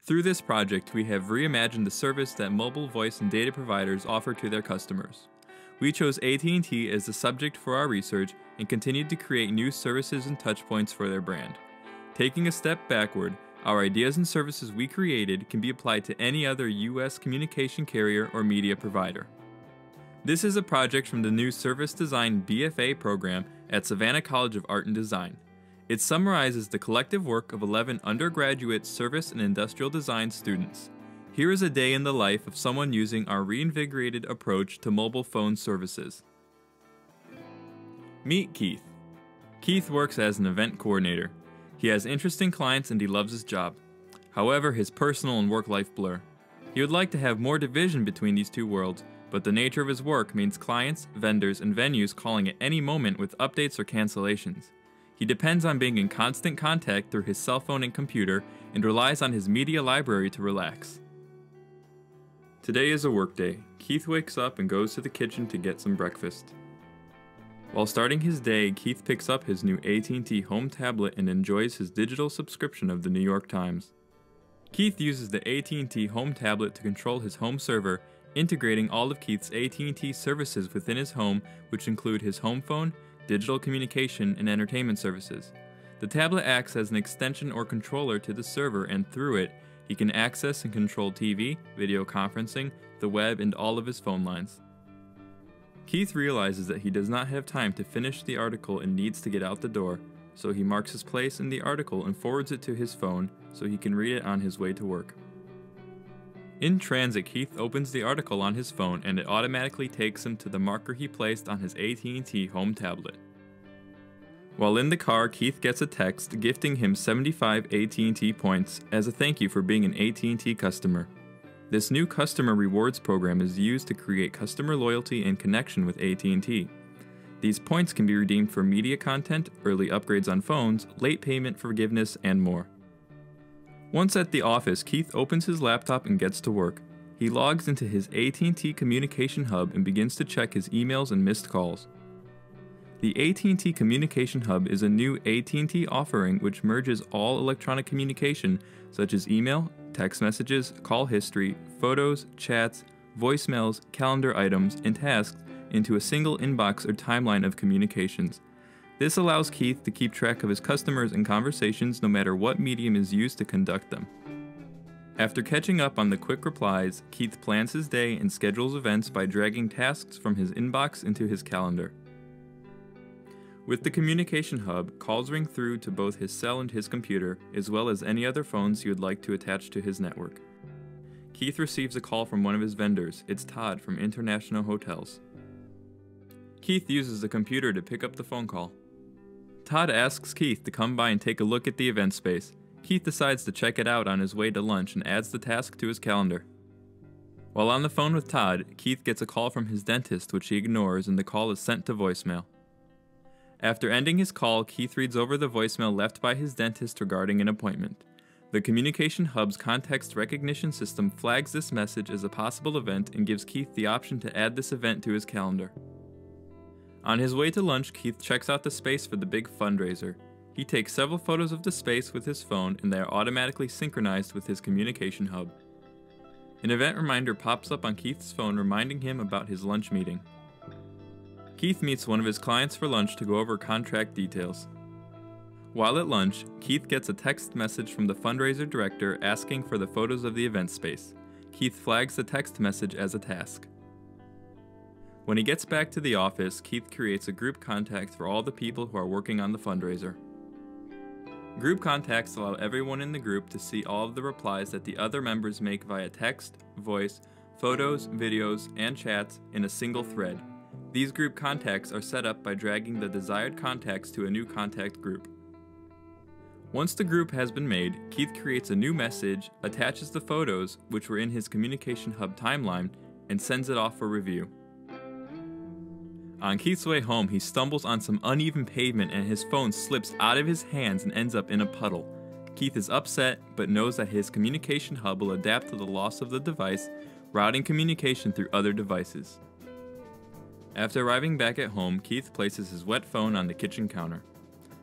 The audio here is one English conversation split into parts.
Through this project, we have reimagined the service that mobile voice and data providers offer to their customers. We chose AT&T as the subject for our research and continued to create new services and touchpoints for their brand. Taking a step backward, our ideas and services we created can be applied to any other U.S. communication carrier or media provider. This is a project from the new Service Design BFA program at Savannah College of Art and Design. It summarizes the collective work of 11 undergraduate service and industrial design students. Here is a day in the life of someone using our reinvigorated approach to mobile phone services. Meet Keith. Keith works as an event coordinator. He has interesting clients and he loves his job. However, his personal and work life blur. He would like to have more division between these two worlds, but the nature of his work means clients, vendors, and venues calling at any moment with updates or cancellations. He depends on being in constant contact through his cell phone and computer and relies on his media library to relax. Today is a work day. Keith wakes up and goes to the kitchen to get some breakfast. While starting his day, Keith picks up his new AT&T home tablet and enjoys his digital subscription of the New York Times. Keith uses the AT&T home tablet to control his home server, integrating all of Keith's AT&T services within his home, which include his home phone, digital communication, and entertainment services. The tablet acts as an extension or controller to the server, and through it, he can access and control TV, video conferencing, the web, and all of his phone lines. Keith realizes that he does not have time to finish the article and needs to get out the door, so he marks his place in the article and forwards it to his phone so he can read it on his way to work. In transit, Keith opens the article on his phone and it automatically takes him to the marker he placed on his AT&T home tablet. While in the car, Keith gets a text gifting him 75 AT&T points as a thank you for being an AT&T customer. This new customer rewards program is used to create customer loyalty and connection with AT&T. These points can be redeemed for media content, early upgrades on phones, late payment forgiveness, and more. Once at the office, Keith opens his laptop and gets to work. He logs into his AT&T Communication Hub and begins to check his emails and missed calls. The AT&T Communication Hub is a new AT&T offering which merges all electronic communication such as email, text messages, call history, photos, chats, voicemails, calendar items, and tasks into a single inbox or timeline of communications. This allows Keith to keep track of his customers and conversations no matter what medium is used to conduct them. After catching up on the quick replies, Keith plans his day and schedules events by dragging tasks from his inbox into his calendar. With the Communication Hub, calls ring through to both his cell and his computer, as well as any other phones he would like to attach to his network. Keith receives a call from one of his vendors. It's Todd from International Hotels. Keith uses the computer to pick up the phone call. Todd asks Keith to come by and take a look at the event space. Keith decides to check it out on his way to lunch and adds the task to his calendar. While on the phone with Todd, Keith gets a call from his dentist which he ignores and the call is sent to voicemail. After ending his call, Keith reads over the voicemail left by his dentist regarding an appointment. The Communication Hub's context recognition system flags this message as a possible event and gives Keith the option to add this event to his calendar. On his way to lunch, Keith checks out the space for the big fundraiser. He takes several photos of the space with his phone and they are automatically synchronized with his Communication Hub. An event reminder pops up on Keith's phone reminding him about his lunch meeting. Keith meets one of his clients for lunch to go over contract details. While at lunch, Keith gets a text message from the fundraiser director asking for the photos of the event space. Keith flags the text message as a task. When he gets back to the office, Keith creates a group contact for all the people who are working on the fundraiser. Group contacts allow everyone in the group to see all of the replies that the other members make via text, voice, photos, videos, and chats in a single thread. These group contacts are set up by dragging the desired contacts to a new contact group. Once the group has been made, Keith creates a new message, attaches the photos, which were in his Communication Hub timeline, and sends it off for review. On Keith's way home, he stumbles on some uneven pavement and his phone slips out of his hands and ends up in a puddle. Keith is upset, but knows that his Communication Hub will adapt to the loss of the device, routing communication through other devices. After arriving back at home, Keith places his wet phone on the kitchen counter.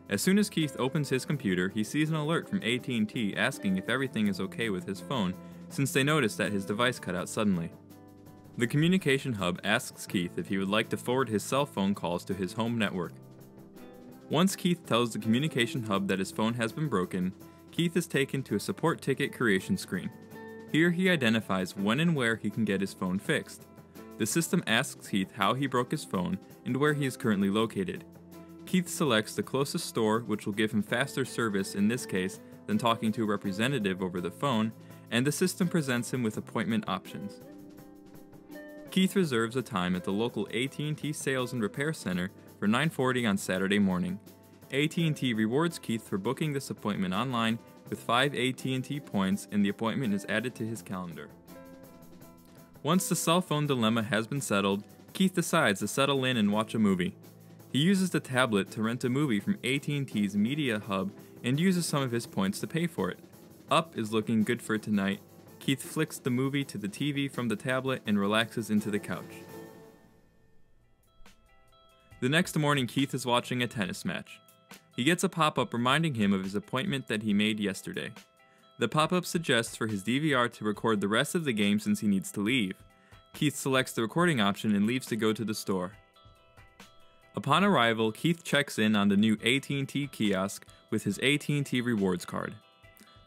As soon as Keith opens his computer, he sees an alert from AT&T asking if everything is okay with his phone, since they noticed that his device cut out suddenly. The communication hub asks Keith if he would like to forward his cell phone calls to his home network. Once Keith tells the communication hub that his phone has been broken, Keith is taken to a support ticket creation screen. Here he identifies when and where he can get his phone fixed. The system asks Keith how he broke his phone and where he is currently located. Keith selects the closest store, which will give him faster service in this case than talking to a representative over the phone, and the system presents him with appointment options. Keith reserves a time at the local AT&T Sales and Repair Center for 9:40 on Saturday morning. AT&T rewards Keith for booking this appointment online with 5 AT&T points, and the appointment is added to his calendar. Once the cell phone dilemma has been settled, Keith decides to settle in and watch a movie. He uses the tablet to rent a movie from AT&T's Media Hub and uses some of his points to pay for it. Up is looking good for tonight. Keith flicks the movie to the TV from the tablet and relaxes into the couch. The next morning, Keith is watching a tennis match. He gets a pop-up reminding him of his appointment that he made yesterday. The pop-up suggests for his DVR to record the rest of the game since he needs to leave. Keith selects the recording option and leaves to go to the store. Upon arrival, Keith checks in on the new AT&T kiosk with his AT&T rewards card.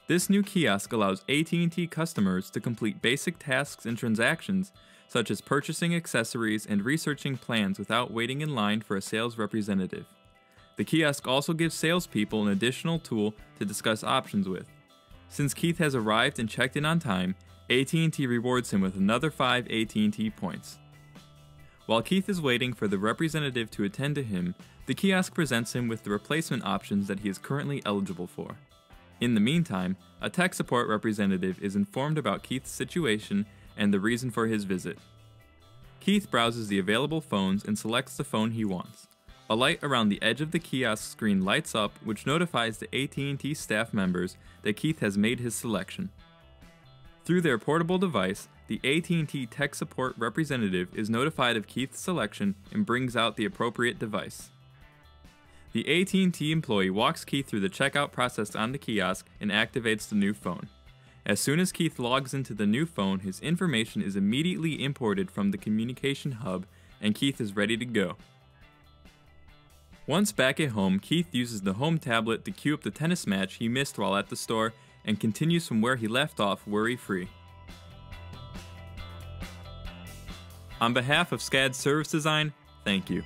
This new kiosk allows AT&T customers to complete basic tasks and transactions, such as purchasing accessories and researching plans without waiting in line for a sales representative. The kiosk also gives salespeople an additional tool to discuss options with. Since Keith has arrived and checked in on time, AT&T rewards him with another 5 AT&T points. While Keith is waiting for the representative to attend to him, the kiosk presents him with the replacement options that he is currently eligible for. In the meantime, a tech support representative is informed about Keith's situation and the reason for his visit. Keith browses the available phones and selects the phone he wants. A light around the edge of the kiosk screen lights up, which notifies the AT&T staff members that Keith has made his selection. Through their portable device, the AT&T tech support representative is notified of Keith's selection and brings out the appropriate device. The AT&T employee walks Keith through the checkout process on the kiosk and activates the new phone. As soon as Keith logs into the new phone, his information is immediately imported from the communication hub, and Keith is ready to go. Once back at home, Keith uses the home tablet to queue up the tennis match he missed while at the store and continues from where he left off worry-free. On behalf of SCAD Service Design, thank you.